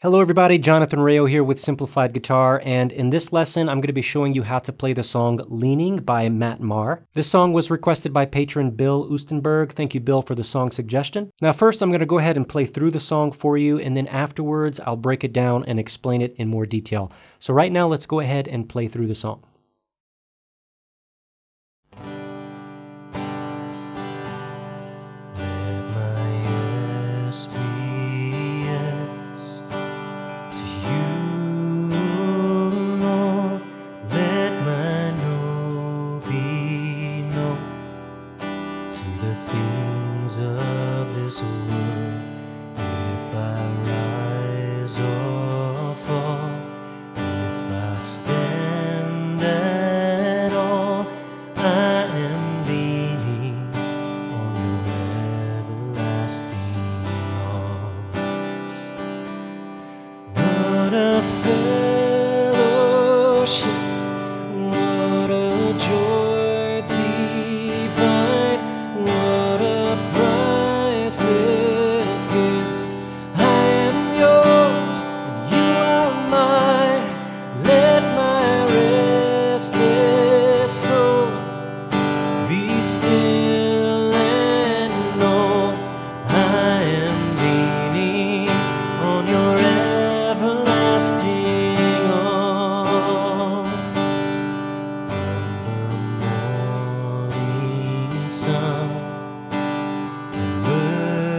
Hello everybody, Jonathan Rayo here with Simplified Guitar, and in this lesson I'm going to be showing you how to play the song Leaning by Matt Maher. This song was requested by Patron Bill Oostenburg. Thank you, Bill, for the song suggestion. Now first I'm going to go ahead and play through the song for you, and then afterwards I'll break it down and explain it in more detail. So right now let's go ahead and play through the song.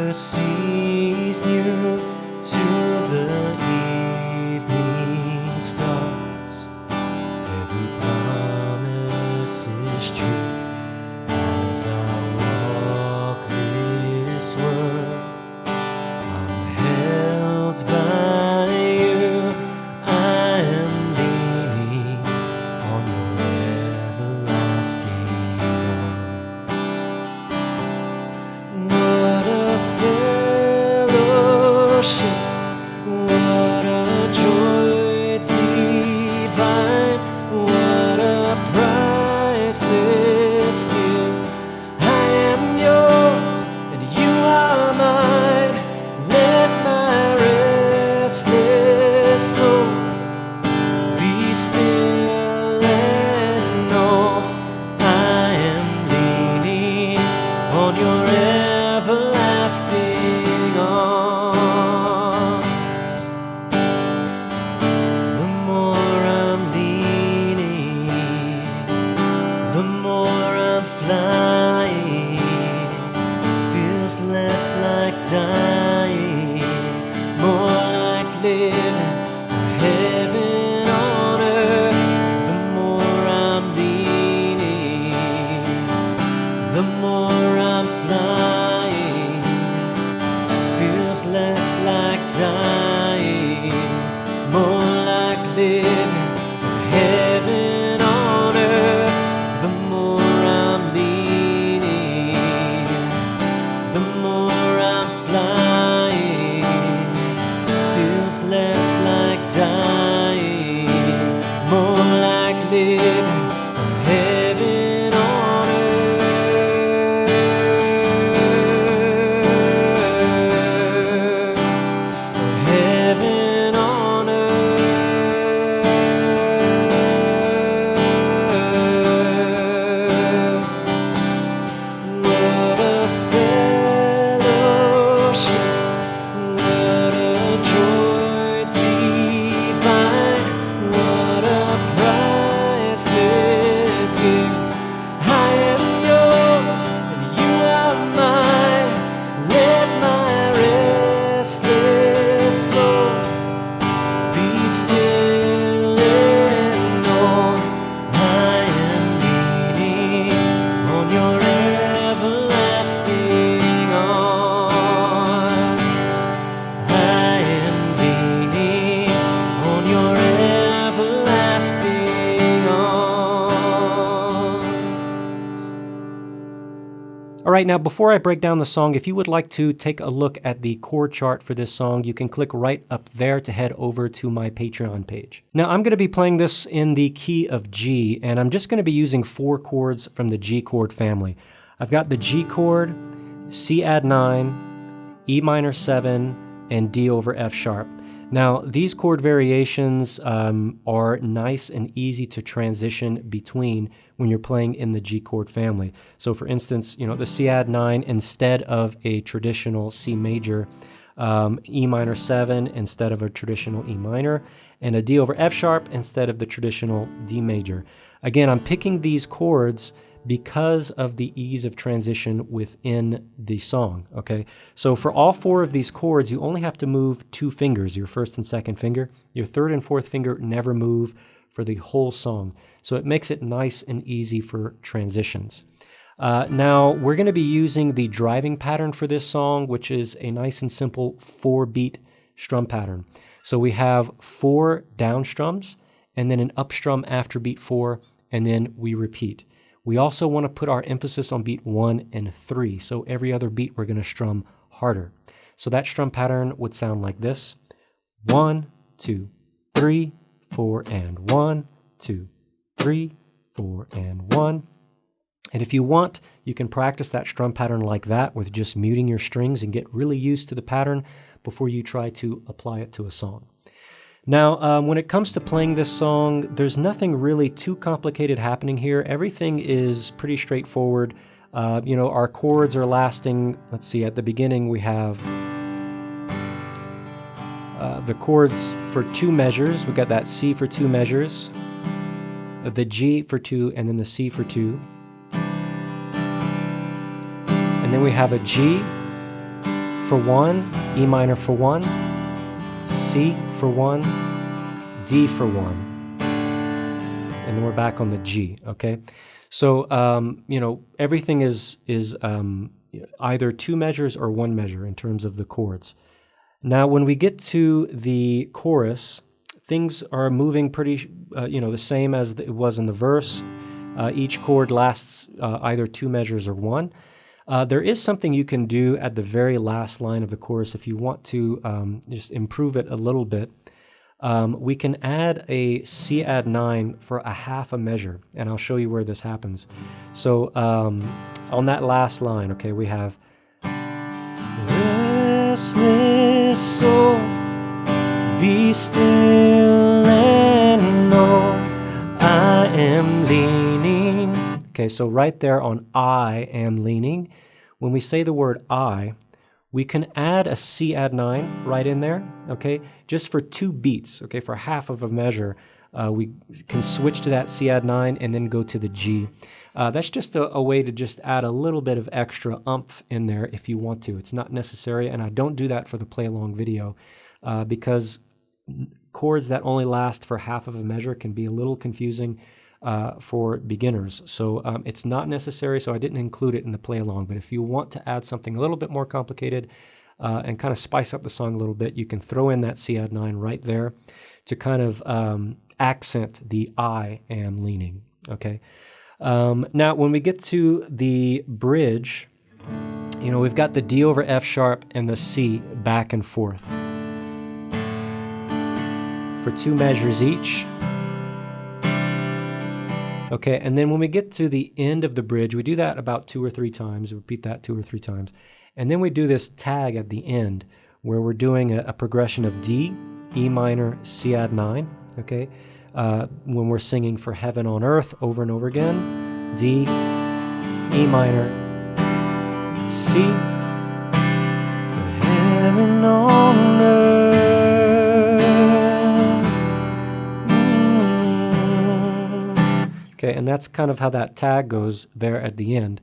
Mercies new to the evening stars. Every promise is true as I walk this world. I'm held by you. I am leaning on your everlasting arms. What a fellowship, what a joy divine, what a priceless gift. I am yours and you are mine. Let my restless soul be still and know I am leaning on your everlasting arms. The more I'm leaning, the more I'm flying. Feels less like dying, more like living for heaven on earth. The more I'm leaning, the more I'm flying. Feels less like dying, more like living for heaven on earth. The more I'm leaning, the more I'm flying. Feels less like dying, more like living for heaven on earth. For heaven on earth. What a fellowship, what a joy divine, what a priceless gift. I am yours and you are mine. Let my restless soul be still and know I am leaning on your everlasting arms. I am leaning on your everlasting arms. All right, now before I break down the song, if you would like to take a look at the chord chart for this song, you can click right up there to head over to my Patreon page. Now I'm going to be playing this in the key of G, and I'm just going to be using 4 chords from the G chord family. I've got the G chord, C add 9, E minor 7, and D over F sharp. Now, these chord variations are nice and easy to transition between when you're playing in the G chord family. So for instance, the C add 9 instead of a traditional C major, E minor 7 instead of a traditional E minor, and a D over F sharp instead of the traditional D major. Again, I'm picking these chords because of the ease of transition within the song, okay? So for all 4 of these chords, you only have to move 2 fingers, your first and second finger. Your third and fourth finger never move for the whole song. So it makes it nice and easy for transitions. Now, we're going to be using the driving pattern for this song, which is a nice and simple 4-beat strum pattern. So we have 4 down strums, and then an up strum after beat 4, and then we repeat. We also want to put our emphasis on beat 1 and 3, so every other beat we're going to strum harder. So that strum pattern would sound like this. 1, 2, 3, 4, and 1, 2, 3, 4, and 1. And if you want, you can practice that strum pattern like that with just muting your strings and get really used to the pattern before you try to apply it to a song. Now, when it comes to playing this song, there's nothing really too complicated happening here. Everything is pretty straightforward. Our chords are lasting. Let's see, at the beginning we have the chords for 2 measures. We got that C for 2 measures, the G for 2, and then the C for 2. And then we have a G for 1, E minor for 1, C for 1, D for 1, and then we're back on the G, okay? So, everything is either 2 measures or 1 measure in terms of the chords. Now, when we get to the chorus, things are moving pretty, the same as it was in the verse. Each chord lasts either 2 measures or 1. There is something you can do at the very last line of the chorus if you want to just improve it a little bit. We can add a C add 9 for a half a measure, and I'll show you where this happens. So on that last line, okay, we have restless soul, be still and know I am leaning. Okay, so right there on I am leaning, when we say the word I, we can add a C add 9 right in there, okay, just for 2 beats, okay, for half of a measure. We can switch to that C add 9 and then go to the G. That's just a way to just add a little bit of extra oomph in there if you want to. It's not necessary, and I don't do that for the play-along video because chords that only last for half of a measure can be a little confusing for beginners. So it's not necessary, so I didn't include it in the play-along. But if you want to add something a little bit more complicated and kind of spice up the song a little bit, you can throw in that C add 9 right there to kind of accent the I am leaning, okay? Now, when we get to the bridge, we've got the D over F sharp and the C back and forth for 2 measures each. Okay, and then when we get to the end of the bridge, we do that about 2 or 3 times, repeat that 2 or 3 times, and then we do this tag at the end where we're doing a progression of D, E minor, C add 9, okay? When we're singing for Heaven on Earth over and over again, D, E minor, C, for Heaven on Earth. Okay, and that's kind of how that tag goes there at the end,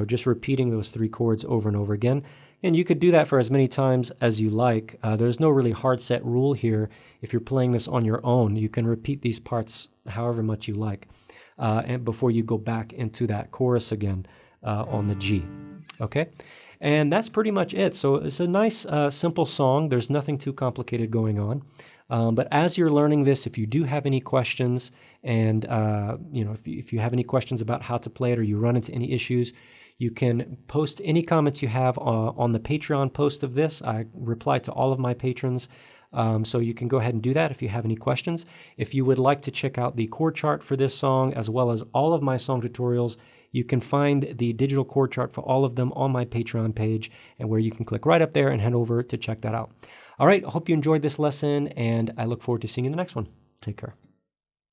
just repeating those 3 chords over and over again. And you could do that for as many times as you like. There's no really hard set rule here. If you're playing this on your own, you can repeat these parts however much you like, and before you go back into that chorus again on the G. Okay, and that's pretty much it. So it's a nice, simple song. There's nothing too complicated going on. But as you're learning this, if you do have any questions, and if you have any questions about how to play it, or you run into any issues, you can post any comments you have on the Patreon post of this. I reply to all of my patrons So you can go ahead and do that if you have any questions. If you would like to check out the chord chart for this song, as well as all of my song tutorials, you can find the digital chord chart for all of them on my Patreon page, and where you can click right up there and head over to check that out. All right, I hope you enjoyed this lesson, and I look forward to seeing you in the next one. Take care.